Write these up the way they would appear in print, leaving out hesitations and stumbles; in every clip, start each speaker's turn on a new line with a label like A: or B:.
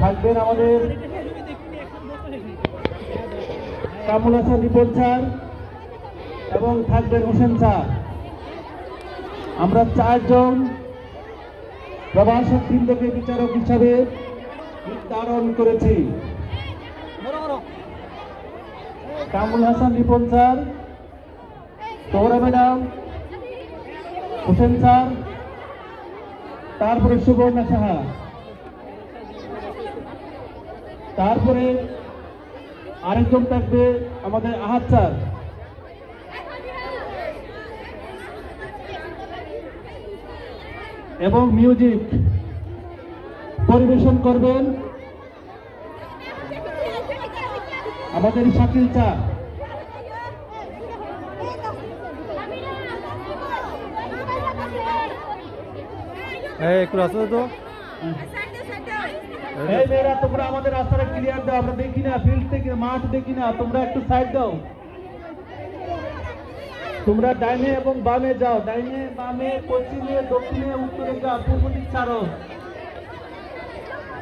A: থাকবেন আমাদের কামরুল হাসান রিপন স্যার এবং থাকবেন হোসেন স্যার। আমরা 4 জন প্রভাষক বৃন্দকে বিচারক হিসাবে নির্ধারণ করেছি। Kamrul Hasan Ripon sir, Tohra madam, Hossain sir, তারপরে সুবর্ণা সাহা, তারপরে আরেকজন থাকবে আমাদের আহাদ স্যার, এবং মিউজিক পরিবেশন করবেন আমাদের শাকিল স্যার।
B: একটু রাস্তা তো
A: এই মেয়েরা, তোমরা আমাদের রাস্তাটা ক্লিয়ার দাও, আমরা দেখি না, ফিল্ড থেকে মাঠ দেখি না, তোমরা একটু সাইড দাও। তোমরা ডাইনে এবং বামে যাও, ডাইনে বামে, পশ্চিমে, দক্ষিণে, উত্তরে যাও, পূর্ব দিক ছাড়ো,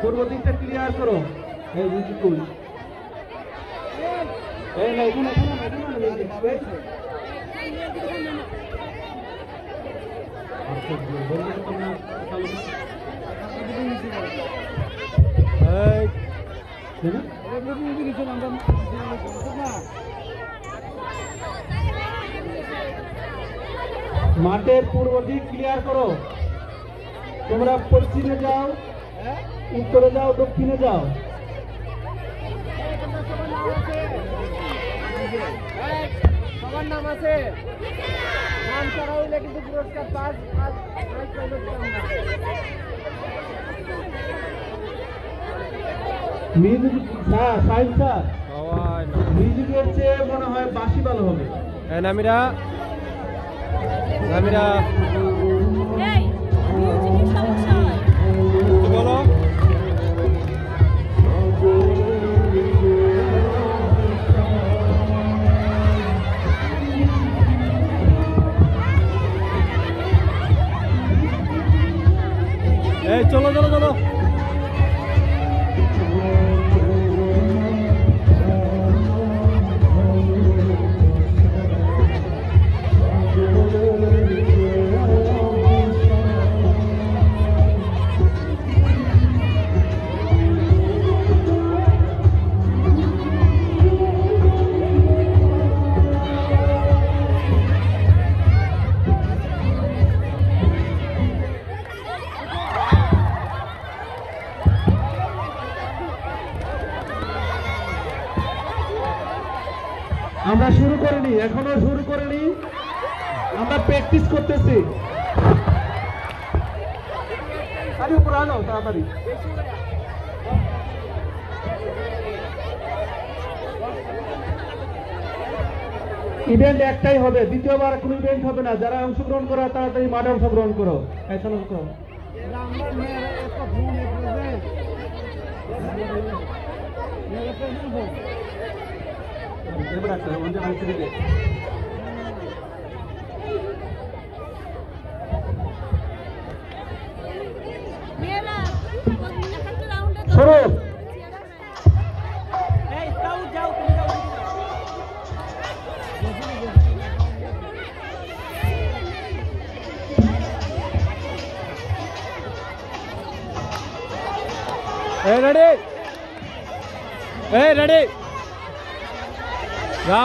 A: পূর্ব দিকটা ক্লিয়ার করো। এই বিউটিফুল, এই না এখানে মাঠের পূর্ব দিক ক্লিয়ার করো। তোমরা পশ্চিমে যাও, উত্তরে যাও, দক্ষিণে যাও।
C: সবার নাম আছে, নাম ছাড়া হইলে কিন্তু পুরস্কার
A: মিউজিকের চেয়ে মনে হয় বাঁশি ভালো হবে।
B: নামিরা নামিরা বলো। এই চলো চলো চলো।
A: আমরা শুরু করিনি, এখনো শুরু করিনি, আমরা প্র্যাকটিস করতেছি। আরে উপর আলো তাড়াতাড়ি। ইভেন্ট একটাই হবে, দ্বিতীয়বার কোনো ইভেন্ট হবে না। যারা অংশগ্রহণ করো তাড়াতাড়ি মাঠে অংশগ্রহণ করো। চলো করো। শুরু।
B: Hey, ready? Hey, ready? Go.